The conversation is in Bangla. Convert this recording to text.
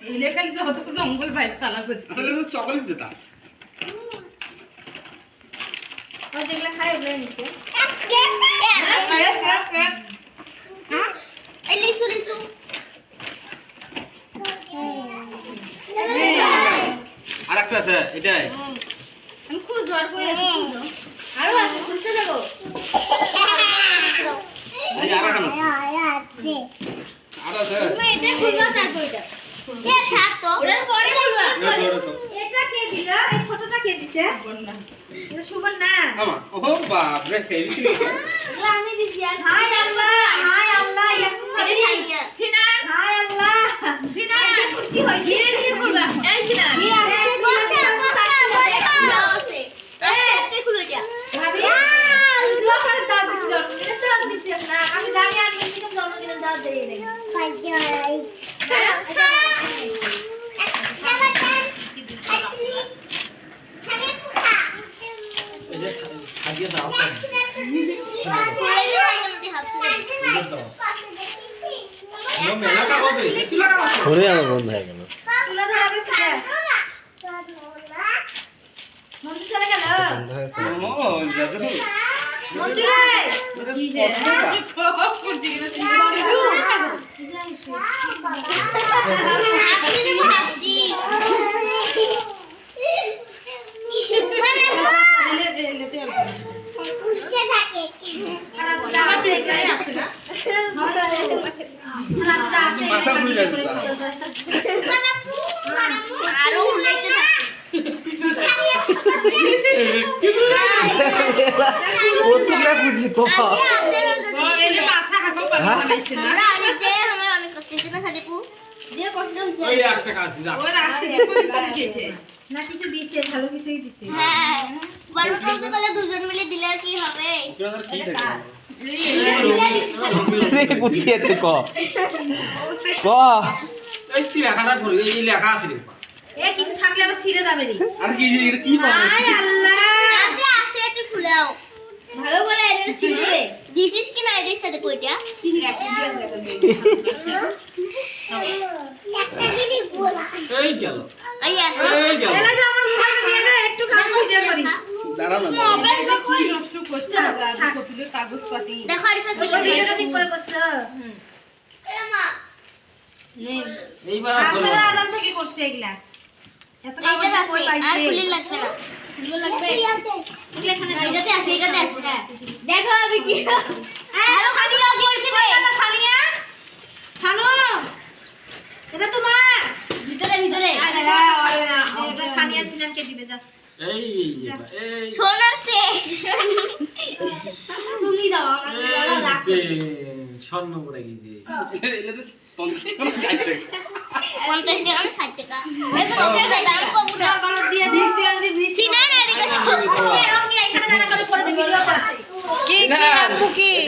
এলে খালি যত জঙ্গল বাইরে কালা করছে আসলে তো চকলেট দিতা ও যেগুলা খায় ওগুলাই নিছে এই লিসু লিসু আরেকটা আছে এটাই আমি খুঁজো আর কই আছে খুঁজো আরো আছে খুলতে দেবো এই যে আরেকটা আছে আর আছে তুমি এটা খুঁজো তারপর এটা এ সাত তো ওটার পরে খুলবা এটা কে দিল এই ছোটটা কে দিছে বন্যা এটা সুমন না আমা ও বাপ রে ফেরি এগুলা আমি দিছি আর হাই আল্লাহ এটা সাইয়া সিনার হাই আল্লাহ সিনার এটা খুশি হইছে কি খুলবা এই সিনার কি আছে বসে বসে আস্তে খুলে যা ভাবি দুয়া করে দাও দিছি এটা তো দিছি না আমি জানি আর দিছি কেন জন্মদিনের দাও দেই নাই এই যে সাজিয়ে দাও তো ও মেলা কাগজ এই চুলা কাগজ ঘুরে আমার বন্ধ হয়ে গেল তুলা ধরে গেছে মন্দির চলে গেল বন্ধ হয়েছে ও যাদু মন্দির রে কি রে করছি কিনা আছে না মাথা ঘুরে যায় আরো উলাইতে ও তোমরা বুঝি কো এই যে মাথা হাঁটো পাতা বানাইছে না অনেক কষ্ট হয়েছে না খালি যে কষ্ট হইছে ওই একটা কাজ যা ওর আসে যে পয়সা দিয়েছে না কিছু দিছে ভালো কিছুই দিছে হ্যাঁ বড় করতে গেলে দুজন মিলে দিলে আর কি হবে তোরা কি থাকে বুঝিয়েছে ক ক এই কি লেখাটা পড়ি এই লেখা আছে রে এ কিছু থাকলে আবার ছিঁড়ে যাবে রে আর কি এটা কি পাবো হাই আল্লাহ আছে আছে তুই খুলাও ভালো করে এটা ছিঁড়ে দিস ইজ কি না এর সাথে কইটা এই গেল আই আছে এই গেল এলাই আমার মোবাইল নিয়ে না একটু কাজ ভিডিও করি দাঁড়াও না মোবাইল তো কই নষ্ট করছে যা করছিল কাগজপাতি দেখো আরিফা ওই ভিডিওটা ঠিক করে করছো মা এইবার আসলে আদান থেকে করছে এগুলা এত কাগজ এইটা কই আছে আর পাইছে খুলি লাগছে না এগুলো লাগবে এগুলো এখানে দাও। এটাতে আছে হ্যাঁ দেখো আমি কি ভালো সানিয়া বলছি না সানিয়া সানু এটা তোমার ভিতরে ভিতরে আরে এটা সানিয়া সিনানকে দিবে যা এই এই সোনার সে তুমি দাও আমাকে রাখো স্বর্ণ পড়ে গেছে এটা তো 50 টাকা 60 টাকা 50 টাকা না 60 টাকা এই 50 টাকা দাম কম না বলো